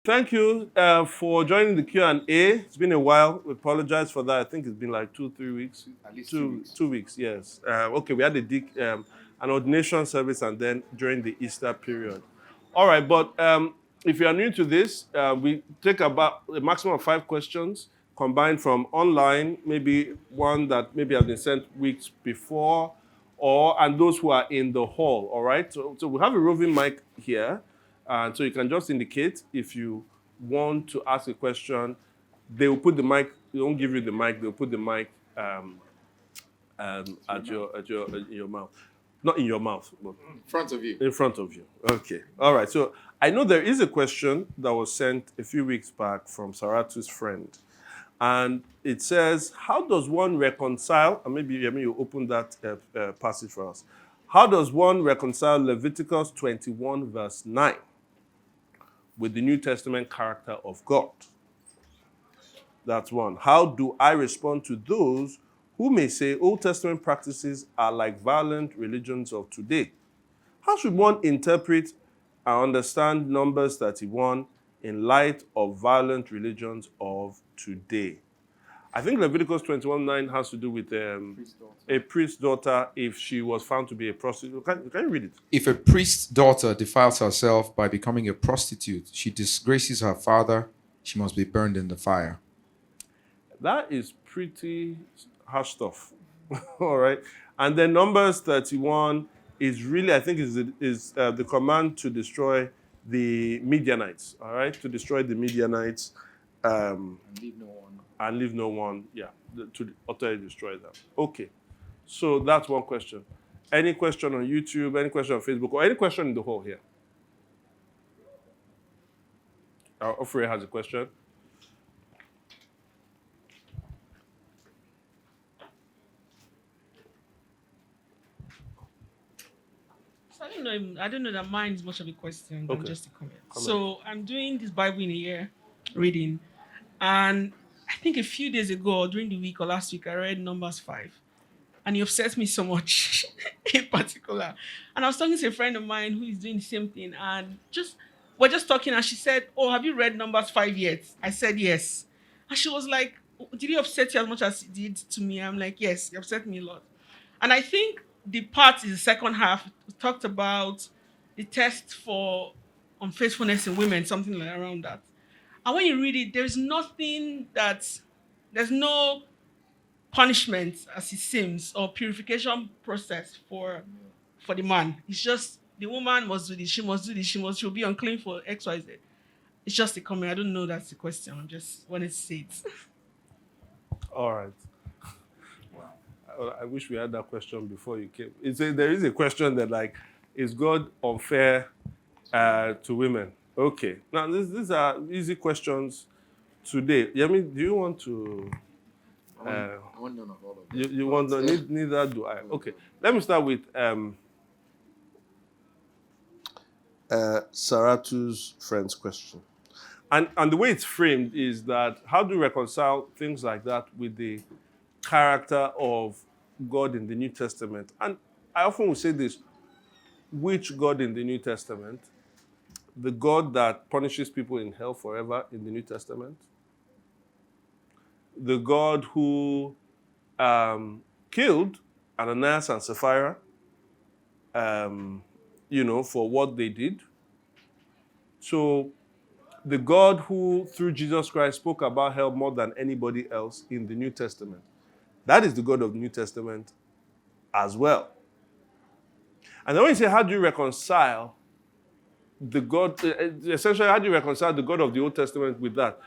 Thank you for joining the Q&A. It's been a while. We apologize for that. I think it's been like 2-3 weeks. At least 2 2 weeks. 2 weeks, yes. Okay, we had an ordination service and then during the Easter period. All right, but if you are new to this, we take about a maximum of 5 questions combined from online, maybe one that maybe has been sent weeks before, and those who are in the hall, all right? So we have a roving mic here, and so you can just indicate if you want to ask a question. They will put the mic, they won't give you the mic, they'll put the mic at your mouth. Not in your mouth, but In front of you. in front of you. Okay. All right. So I know there is a question that was sent a few weeks back from Saratu's friend. And it says, how does one reconcile, and maybe you open that passage for us. How does one reconcile Leviticus 21 verse 9 with the New Testament character of God? That's one. How do I respond to those who may say Old Testament practices are like violent religions of today? How should one interpret and understand Numbers 31 in light of violent religions of today? I think Leviticus 21:9 has to do with a priest's daughter if she was found to be a prostitute. Can you read it? If a priest's daughter defiles herself by becoming a prostitute, she disgraces her father, she must be burned in the fire. That is pretty harsh stuff. All right. And then Numbers 31 is really, I think, is the command to destroy the Midianites. All right. To destroy the Midianites. And leave no one. And leave no one, to utterly destroy them. Okay. So that's one question. Any question on YouTube, any question on Facebook, or any question in the hall here? Ofre has a question. I don't know that mine is much of a question than Okay. just a comment. So I'm doing this Bible in a year reading, and I think a few days ago, or during the week or last week, I read Numbers 5, and it upset me so much in particular. And I was talking to a friend of mine who is doing the same thing, and we're just talking, and she said, "Oh, have you read Numbers 5 yet?" I said, "Yes," and she was like, "Did it upset you as much as it did to me?" I'm like, "Yes, it upset me a lot." And I think the part in the second half talked about the test for unfaithfulness in women, something like around that. And when you read it, there's no punishment as it seems or purification process for the man. It's just the woman must do this, she must do this, she'll be unclean for XYZ. It's just a comment. I don't know that's the question. I'm just wanted to say it. All right. I wish we had that question before you came. There is a question that, like, is God unfair to women? Okay. Now, these are easy questions today. Yemi, do you want to... I want none of all of them. You want... Neither do I. Okay. Let me start with Saratu's friend's question. And the way it's framed is that how do you reconcile things like that with the character of God in the New Testament? And I often will say this, which God in the New Testament? The God that punishes people in hell forever in the New Testament? The God who killed Ananias and Sapphira, for what they did? So the God who, through Jesus Christ, spoke about hell more than anybody else in the New Testament. That is the God of the New Testament as well. And then when you say, how do you reconcile the God, essentially, how do you reconcile the God of the Old Testament with that?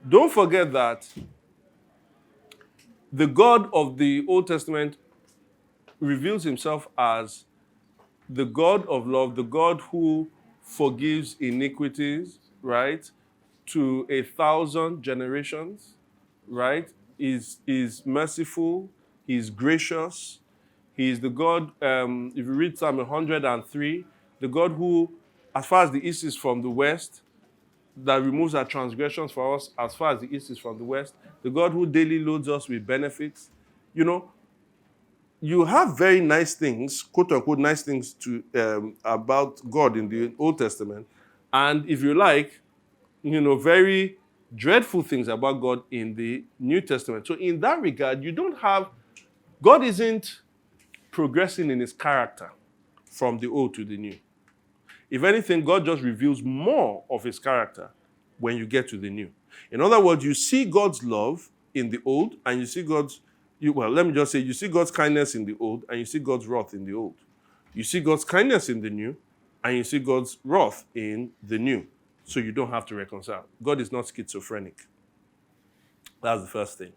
Don't forget that the God of the Old Testament reveals himself as the God of love, the God who forgives iniquities, right, to 1,000 generations, right? Is merciful, he's gracious. He is the God, if you read Psalm 103, the God who, as far as the east is from the west, that removes our transgressions for us as far as the east is from the west, the God who daily loads us with benefits. You have very nice things, quote unquote, nice things about God in the Old Testament. And if you like, very dreadful things about God in the New Testament. So in that regard, God isn't progressing in his character from the old to the new. If anything, God just reveals more of his character when you get to the new. In other words, you see God's love in the old, and you see you see God's kindness in the old, and you see God's wrath in the old. You see God's kindness in the new, and you see God's wrath in the new. So you don't have to reconcile. God is not schizophrenic. That's the first thing.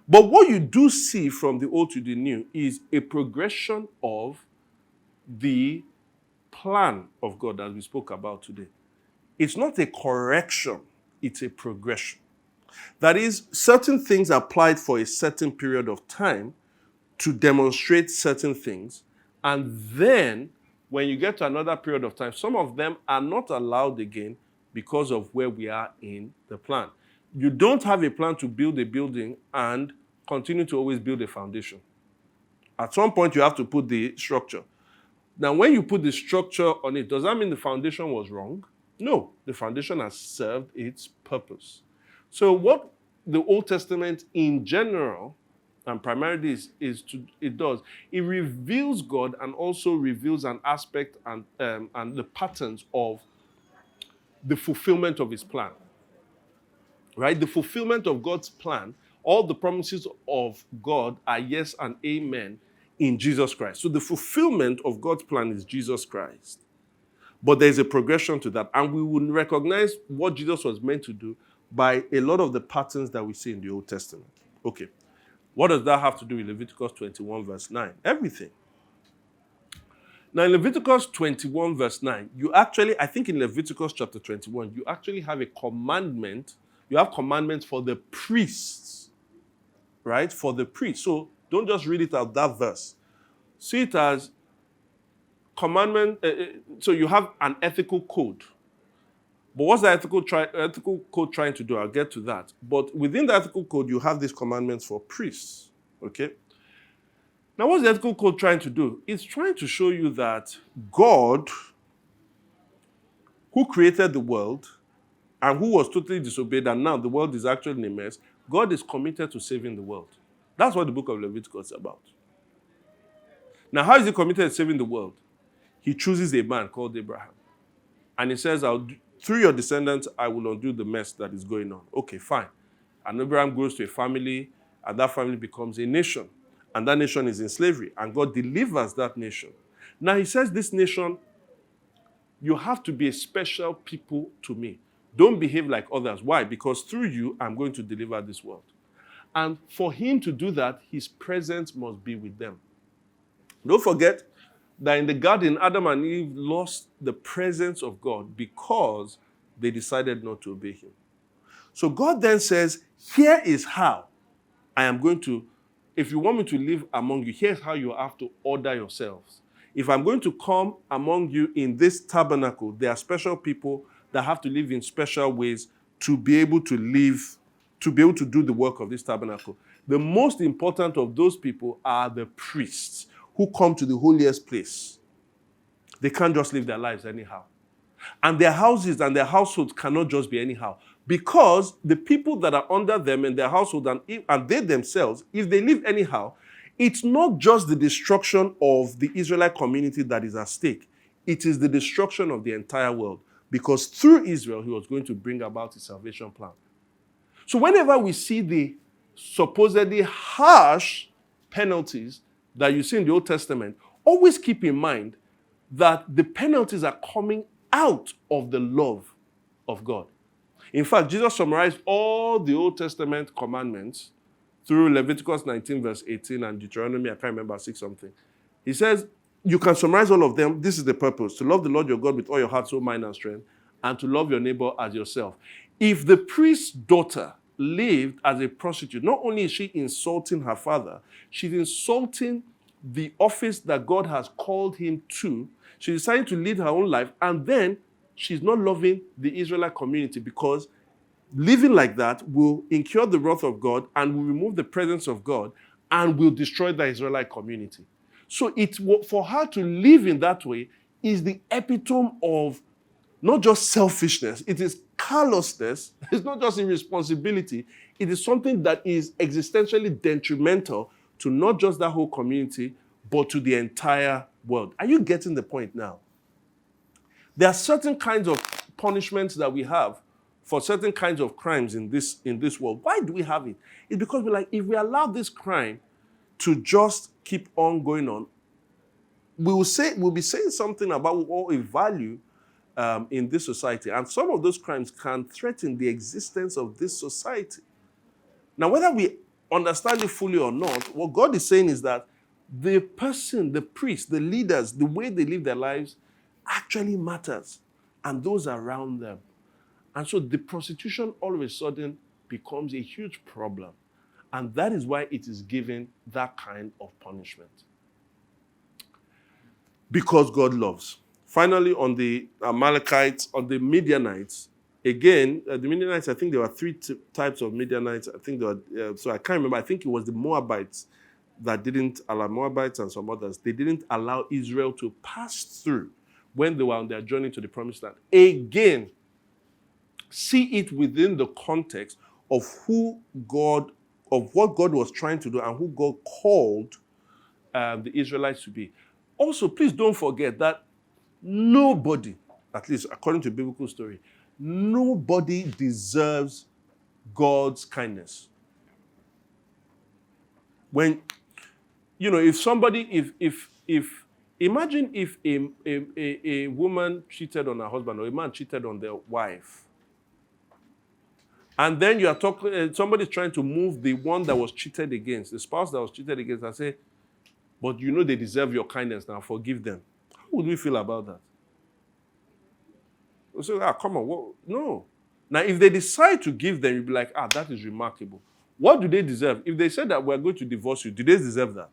But what you do see from the old to the new is a progression of the plan of God as we spoke about today. It's not a correction, it's a progression. That is, certain things are applied for a certain period of time to demonstrate certain things, and then when you get to another period of time, some of them are not allowed again because of where we are in the plan. You don't have a plan to build a building and continue to always build a foundation. At some point, you have to put the structure. Now, when you put the structure on it, does that mean the foundation was wrong? No, the foundation has served its purpose. So what the Old Testament in general, and primarily it reveals God and also reveals an aspect and the patterns of the fulfillment of his plan. Right? The fulfillment of God's plan, all the promises of God are yes and amen in Jesus Christ. So the fulfillment of God's plan is Jesus Christ. But there's a progression to that. And we will recognize what Jesus was meant to do by a lot of the patterns that we see in the Old Testament. Okay. What does that have to do with Leviticus 21 verse 9? Everything. Now in Leviticus 21 verse 9, I think in Leviticus chapter 21, you actually have a commandment. You have commandments for the priests, right? For the priests. So don't just read it out that verse. See it as commandment. So you have an ethical code. But what's the ethical code trying to do? I'll get to that. But within the ethical code, you have these commandments for priests. Okay? Now, what's the ethical code trying to do? It's trying to show you that God, who created the world and who was totally disobeyed, and now the world is actually in a mess, God is committed to saving the world. That's what the book of Leviticus is about. Now, how is he committed to saving the world? He chooses a man called Abraham. And he says, through your descendants, I will undo the mess that is going on. Okay, fine. And Abraham goes to a family, and that family becomes a nation. And that nation is in slavery. And God delivers that nation. Now he says, this nation, you have to be a special people to me. Don't behave like others. Why? Because through you, I'm going to deliver this world. And for him to do that, his presence must be with them. Don't forget that in the garden, Adam and Eve lost the presence of God because they decided not to obey him. So God then says, here is how I am going to, if you want me to live among you, here's how you have to order yourselves. If I'm going to come among you in this tabernacle, there are special people that have to live in special ways to be able to live, to be able to do the work of this tabernacle. The most important of those people are the priests who come to the holiest place. They can't just live their lives anyhow. And their houses and their households cannot just be anyhow. Because the people that are under them and their household and they themselves, if they live anyhow, it's not just the destruction of the Israelite community that is at stake. It is the destruction of the entire world. Because through Israel, he was going to bring about his salvation plan. So whenever we see the supposedly harsh penalties that you see in the Old Testament, always keep in mind that the penalties are coming out of the love of God. In fact, Jesus summarized all the Old Testament commandments through Leviticus 19 verse 18 and Deuteronomy, I can't remember, 6 something. He says, you can summarize all of them. This is the purpose: to love the Lord your God with all your heart, soul, mind, and strength, and to love your neighbor as yourself. If the priest's daughter lived as a prostitute, not only is she insulting her father, she's insulting the office that God has called him to. She's deciding to lead her own life, and then she's not loving the Israelite community, because living like that will incur the wrath of God and will remove the presence of God and will destroy the Israelite community. So for her to live in that way is the epitome of not just selfishness, it is callousness is not just irresponsibility, it is something that is existentially detrimental to not just that whole community, but to the entire world. Are you getting the point now? There are certain kinds of punishments that we have for certain kinds of crimes in this world. Why do we have it? It's because we're like, if we allow this crime to just keep on going on, we'll be saying something about what we value in this society. And some of those crimes can threaten the existence of this society. Now, whether we understand it fully or not, what God is saying is that the person, the priest, the leaders, the way they live their lives actually matters, and those around them. And so the prostitution all of a sudden becomes a huge problem. And that is why it is given that kind of punishment. Because God loves. Finally, on the Amalekites, on the Midianites, again, the Midianites, I think there were three types of Midianites. I think there were, so I can't remember. I think it was the Moabites that didn't allow, Moabites and some others, they didn't allow Israel to pass through when they were on their journey to the promised land. Again, see it within the context of what God was trying to do and who God called the Israelites to be. Also, please don't forget that nobody, at least according to the biblical story, nobody deserves God's kindness. When, if somebody, if imagine if a woman cheated on her husband or a man cheated on their wife, and then you are talking, somebody's trying to move the one that was cheated against, the spouse that was cheated against, and say, but they deserve your kindness now, forgive them. How would we feel about that? We say, come on, what? No. Now, if they decide to give them, you'll be like, that is remarkable. What do they deserve? If they said that we're going to divorce you, do they deserve that?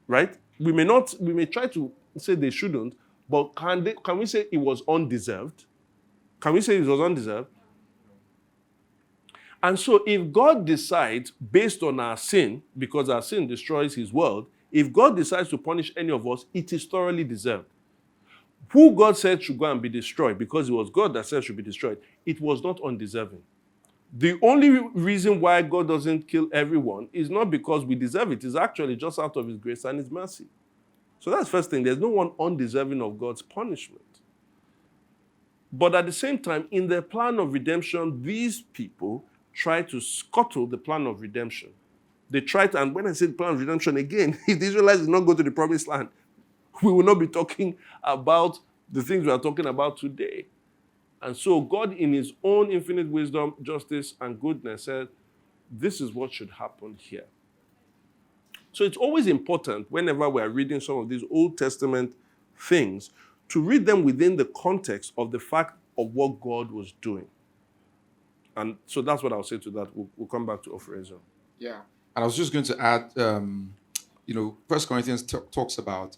Right? We may try to say they shouldn't, but can we say it was undeserved? Can we say it was undeserved? And so if God decides, based on our sin, because our sin destroys his world, if God decides to punish any of us, it is thoroughly deserved. Who God said should go and be destroyed, because it was God that said should be destroyed, it was not undeserving. The only reason why God doesn't kill everyone is not because we deserve it. It's actually just out of his grace and his mercy. So that's the first thing. There's no one undeserving of God's punishment. But at the same time, in the plan of redemption, these people try to scuttle the plan of redemption. They try to, and when I say the plan of redemption, again, if the Israelites did not go to the promised land, we will not be talking about the things we are talking about today. And so God, in his own infinite wisdom, justice, and goodness, said, this is what should happen here. So it's always important, whenever we're reading some of these Old Testament things, to read them within the context of the fact of what God was doing. And so that's what I'll say to that. We'll come back to Ophrezon. Yeah. And I was just going to add, 1 Corinthians talks about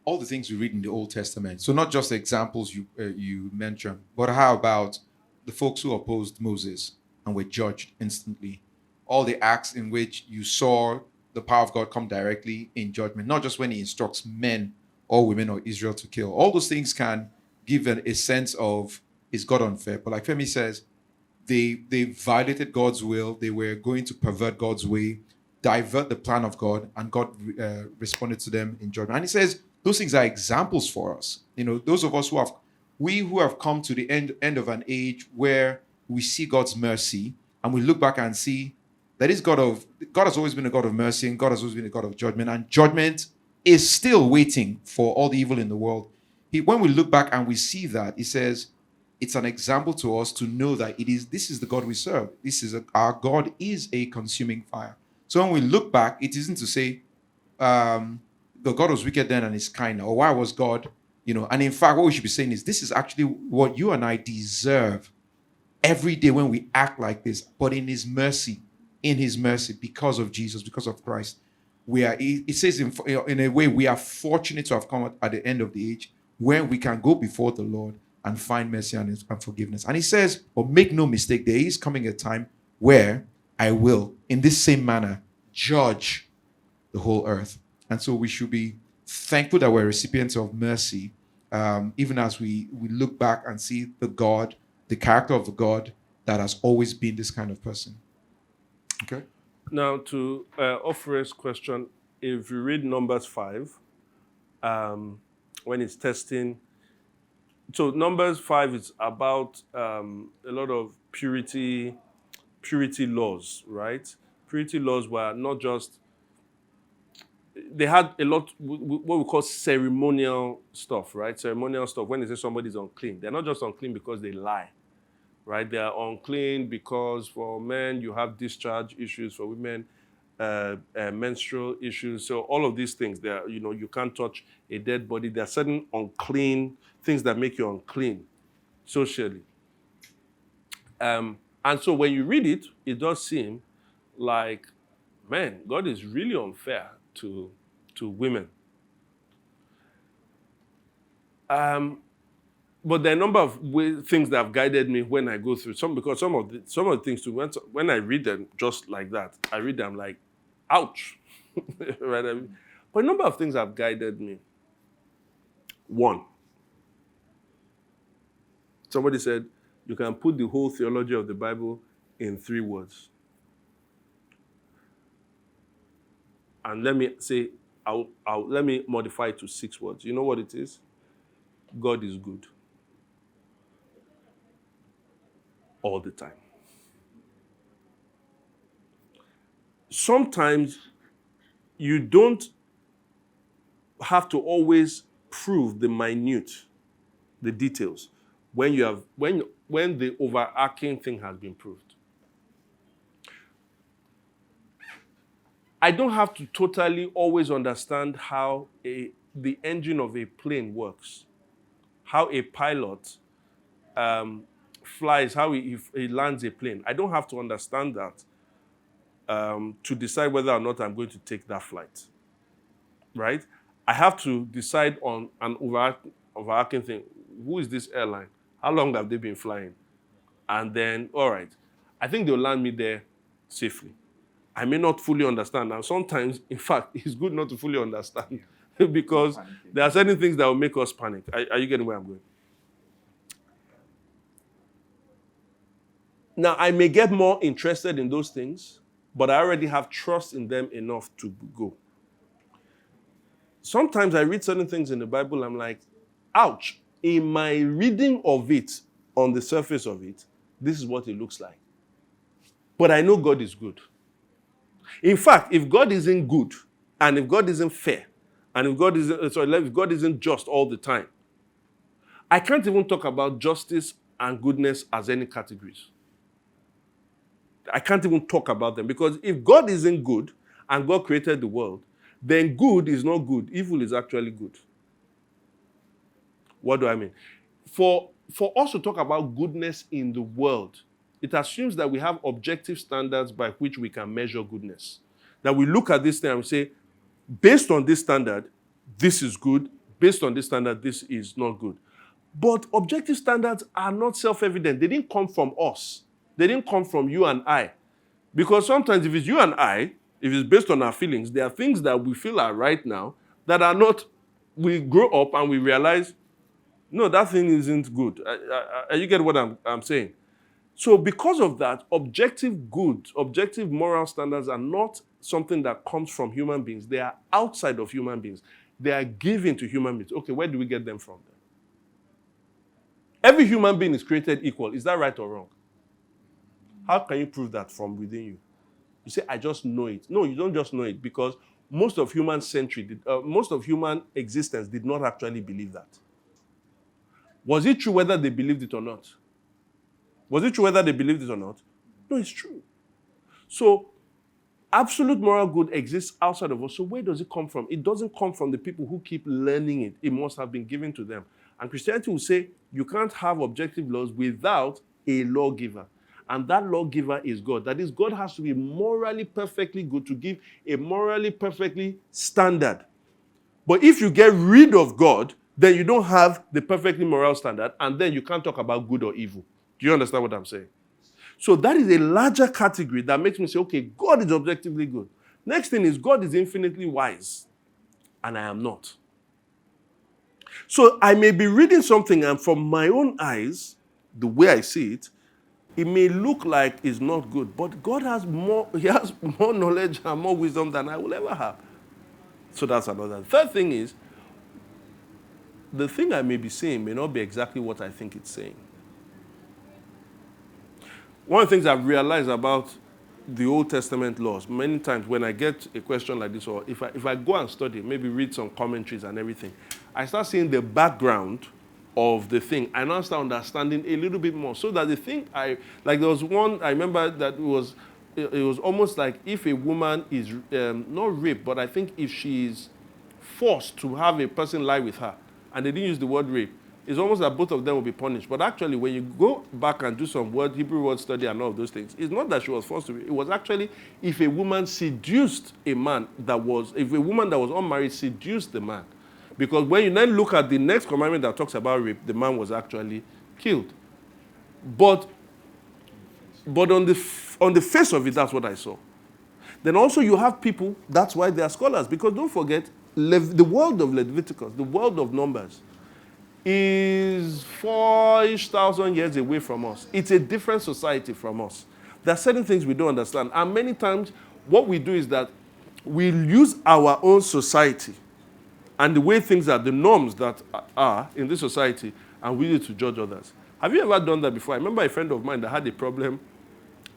all the things we read in the Old Testament. So not just the examples you mentioned, but how about the folks who opposed Moses and were judged instantly? All the acts in which you saw the power of God come directly in judgment, not just when he instructs men or women or Israel to kill. All those things can give a sense of, is God unfair? But like Femi says, they violated God's will. They were going to pervert God's way, divert the plan of God, and God responded to them in judgment. And he says those things are examples for us. Those of us who have come to the end of an age where we see God's mercy and we look back and see that is God has always been a God of mercy, and God has always been a God of judgment, and judgment is still waiting for all the evil in the world. When we look back and we see that, he says, it's an example to us to know that this is the God we serve. Our God is a consuming fire. So when we look back, it isn't to say, the God was wicked then and is kind, or why was God, and in fact, what we should be saying is, this is actually what you and I deserve every day when we act like this, but in his mercy, because of Jesus, because of Christ, it says in a way, we are fortunate to have come at the end of the age when we can go before the Lord and find mercy and forgiveness. And he says, but make no mistake, there is coming a time where I will, in this same manner, judge the whole earth. And so we should be thankful that we're recipients of mercy, even as we look back and see the God the character of God that has always been this kind of person. Okay? Now, to Offer's question, if you read Numbers 5, when it's testing, so Numbers 5 is about a lot of purity laws, right? Purity laws were not just, they had a lot, what we call ceremonial stuff, right? Ceremonial stuff, when they say somebody's unclean, they're not just unclean because they lie, right? They are unclean because for men, you have discharge issues, for women, menstrual issues. So all of these things, you can't touch a dead body. There are certain unclean things that make you unclean socially. And so when you read it, it does seem like, man, God is really unfair to women. But there are a number of things that have guided me when I go through because some of the things too, when I read them just like that, I read them like, ouch. Right? But a number of things have guided me. One, somebody said, you can put the whole theology of the Bible in 3 words. And let me say, let me modify it to 6 words. You know what it is? God is good. All the time. Sometimes you don't have to always prove the minute, the details, when the overarching thing has been proved. I don't have to totally always understand how the engine of a plane works, how a pilot flies, how he lands a plane. I don't have to understand that to decide whether or not I'm going to take that flight, right? I have to decide on an overarching thing. Who is this airline? How long have they been flying? And then, all right, I think they'll land me there safely. I may not fully understand. And sometimes, in fact, it's good not to fully understand because there are certain things that will make us panic. Are you getting where I'm going? Now, I may get more interested in those things, but I already have trust in them enough to go. Sometimes I read certain things in the Bible, I'm like, ouch, in my reading of it, on the surface of it, this is what it looks like. But I know God is good. In fact, if God isn't good, and if God isn't fair, and if God isn't just all the time, I can't even talk about justice and goodness as any categories. I can't even talk about them because if God isn't good and God created the world, then good is not good. Evil is actually good. What do I mean? For us to talk about goodness in the world, it assumes that we have objective standards by which we can measure goodness. That we look at this thing and say, based on this standard, this is good. Based on this standard, this is not good. But objective standards are not self-evident. They didn't come from us. They didn't come from you and I. Because sometimes if it's you and I, if it's based on our feelings, there are things that we feel are right now that are not. We grow up and we realize, no, that thing isn't good. You get what I'm saying? So because of that, objective moral standards are not something that comes from human beings. They are outside of human beings. They are given to human beings. Okay, where do we get them from then? Every human being is created equal. Is that right or wrong? How can you prove that from within you? You say, I just know it. No, you don't just know it because most of human existence did not actually believe that. Was it true whether they believed it or not? Was it true whether they believed it or not? No, it's true. So, absolute moral good exists outside of us. So where does it come from? It doesn't come from the people who keep learning it. It must have been given to them. And Christianity will say you can't have objective laws without a lawgiver. And that lawgiver is God. That is, God has to be morally perfectly good to give a morally perfectly standard. But if you get rid of God, then you don't have the perfectly moral standard, and then you can't talk about good or evil. Do you understand what I'm saying? So that is a larger category that makes me say, okay, God is objectively good. Next thing is God is infinitely wise, and I am not. So I may be reading something, and from my own eyes, the way I see it, it may look like it's not good, but God has more, he has more knowledge and more wisdom than I will ever have. So that's another. Third thing is, the thing I may be saying may not be exactly what I think it's saying. One of the things I've realized about the Old Testament laws, many times when I get a question like this, or if I go and study, maybe read some commentaries and everything, I start seeing the background of the thing. I now start understanding a little bit more. So that the thing like there was one, I remember that it was almost like if a woman is, not raped, but I think if she's forced to have a person lie with her, and they didn't use the word rape, it's almost like both of them will be punished. But actually, when you go back and do some Hebrew word study and all of those things, it's not that she was forced to. It was actually if a woman seduced a man if a woman that was unmarried seduced the man. Because when you then look at the next commandment that talks about rape, the man was actually killed. But on the face of it, that's what I saw. Then also you have people, that's why they are scholars. Because don't forget, the world of Leviticus, the world of Numbers, is 4,000 years away from us. It's a different society from us. There are certain things we don't understand. And many times, what we do is that we use our own society and the way things are, the norms that are in this society, and we use it to judge others. Have you ever done that before? I remember a friend of mine that had a problem,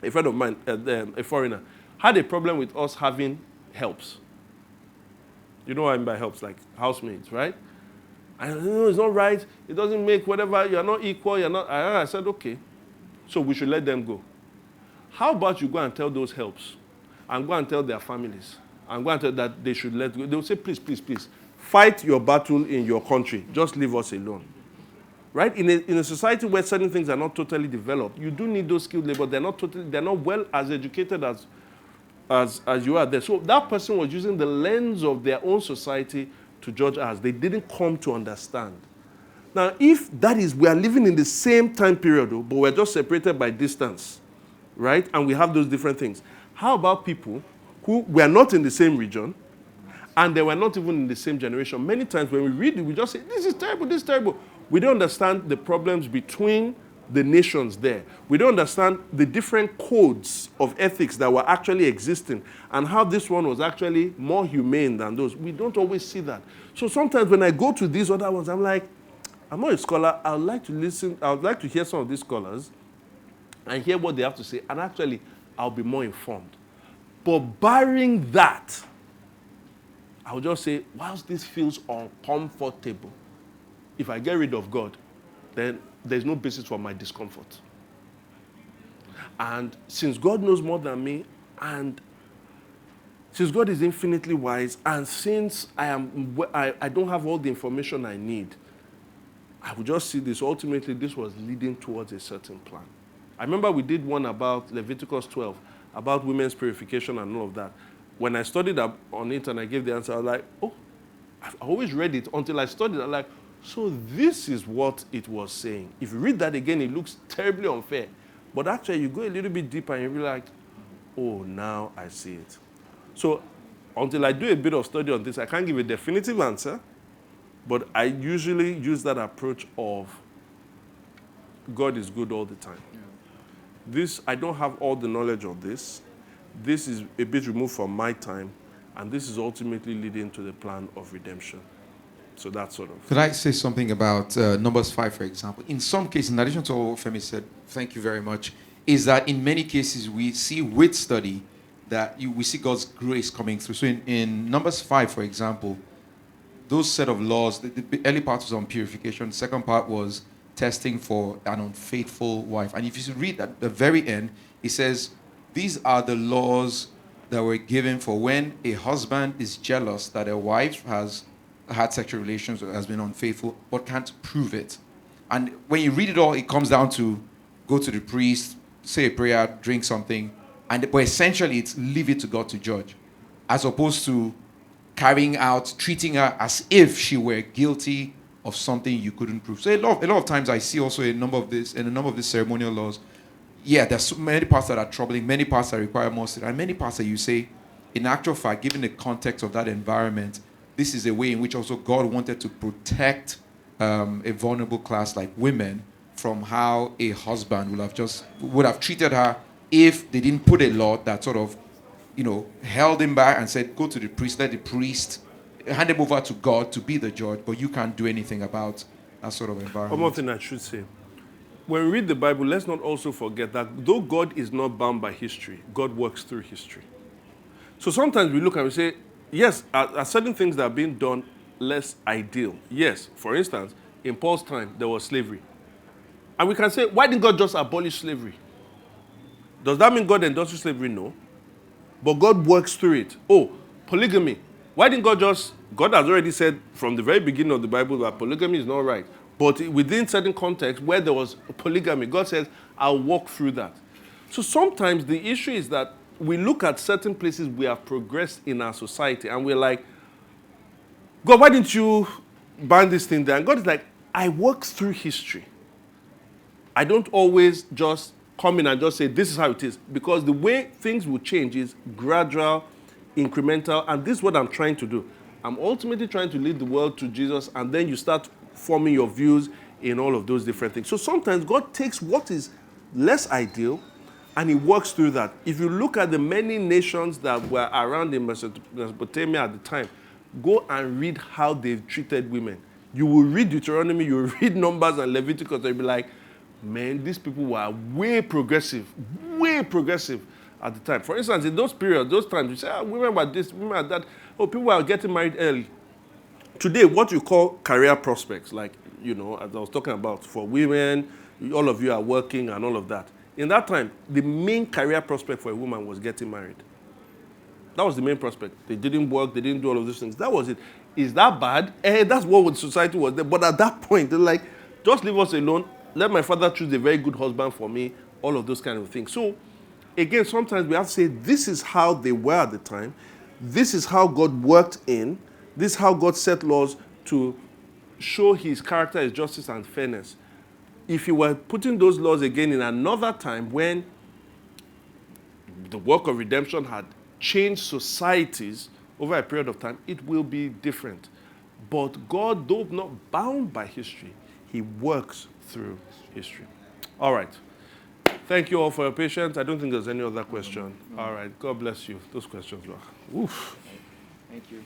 a friend of mine, a foreigner, had a problem with us having helps. You know what I mean by helps, like housemaids, right? And no, it's not right. It doesn't make whatever. You're not equal. You're not. I said, okay. So we should let them go. How about you go and tell those helps, and go and tell their families, and go and tell that they should let go. They will say, please, please, please, fight your battle in your country. Just leave us alone. Right? In a society where certain things are not totally developed, you do need those skilled labor. They're not well as educated as you are there. So that person was using the lens of their own society to judge us. They didn't come to understand. Now, if that is, we are living in the same time period, but we're just separated by distance, right? And we have those different things. How about people who were not in the same region, and they were not even in the same generation? Many times when we read it, we just say, this is terrible, this is terrible. We don't understand the problems between the nations there. We don't understand the different codes of ethics that were actually existing and how this one was actually more humane than those. We don't always see that. So sometimes when I go to these other ones, I'm like, I'm not a scholar. I would like to listen. I would like to hear some of these scholars and hear what they have to say. And actually, I'll be more informed. But barring that, I'll just say, whilst this feels uncomfortable, if I get rid of God, then there's no basis for my discomfort. And since God knows more than me, and since God is infinitely wise, and since I don't have all the information I need, I would just see this. Ultimately, this was leading towards a certain plan. I remember we did one about Leviticus 12, about women's purification and all of that. When I studied up on it and I gave the answer, I was like, oh, I've always read it until I studied it. I'm like, so this is what it was saying. If you read that again, it looks terribly unfair. But actually, you go a little bit deeper and you're like, oh, now I see it. So until I do a bit of study on this, I can't give a definitive answer. But I usually use that approach of God is good all the time. Yeah. This, I don't have all the knowledge of this. This is a bit removed from my time. And this is ultimately leading to the plan of redemption. So that's sort of... Could I say something about Numbers 5, for example? In some cases, in addition to what Femi said, thank you very much, is that in many cases we see with study that we see God's grace coming through. So in Numbers 5, for example, those set of laws, the early part was on purification, the second part was testing for an unfaithful wife. And if you read at the very end, it says, these are the laws that were given for when a husband is jealous that a wife has had sexual relations or has been unfaithful, but can't prove it. And when you read it all, it comes down to go to the priest, say a prayer, drink something, but essentially it's leave it to God to judge, as opposed to treating her as if she were guilty of something you couldn't prove. So a lot of times I see also in a number of these ceremonial laws, there's so many parts that are troubling, many parts that require more study, and many parts that you say, in actual fact, given the context of that environment, this is a way in which also God wanted to protect a vulnerable class like women from how a husband would have treated her if they didn't put a law that sort of, held him back and said, go to the priest, let the priest hand him over to God to be the judge, but you can't do anything about that sort of environment. One more thing I should say. When we read the Bible, let's not also forget that though God is not bound by history, God works through history. So sometimes we look and we say, yes, are certain things that are being done less ideal? Yes. For instance, in Paul's time, there was slavery. And we can say, why didn't God just abolish slavery? Does that mean God endorsed slavery? No. But God works through it. Oh, polygamy. Why didn't God has already said from the very beginning of the Bible that polygamy is not right. But within certain contexts where there was polygamy, God says, I'll walk through that. So sometimes the issue is that we look at certain places we have progressed in our society and we're like, God, why didn't you ban this thing there? And God is like, I work through history. I don't always just come in and just say, this is how it is. Because the way things will change is gradual, incremental, and this is what I'm trying to do. I'm ultimately trying to lead the world to Jesus, and then you start forming your views in all of those different things. So sometimes God takes what is less ideal, and he works through that. If you look at the many nations that were around in Mesopotamia at the time, go and read how they've treated women. You will read Deuteronomy, you will read Numbers and Leviticus, and you'll be like, man, these people were way progressive at the time. For instance, in those periods, those times, you say, women were this, women were that. Oh, people were getting married early. Today, what you call career prospects, like, as I was talking about, for women, all of you are working and all of that. In that time, the main career prospect for a woman was getting married. That was the main prospect. They didn't work, they didn't do all of those things. That was it. Is that bad? That's what society was there. But at that point, they're like, just leave us alone. Let my father choose a very good husband for me. All of those kind of things. So, again, sometimes we have to say, this is how they were at the time. This is how God worked in. This is how God set laws to show his character, his justice, and fairness. If you were putting those laws again in another time when the work of redemption had changed societies over a period of time, it will be different. But God, though not bound by history, he works through history. All right. Thank you all for your patience. I don't think there's any other question. All right. God bless you. Those questions were. Oof. Thank you.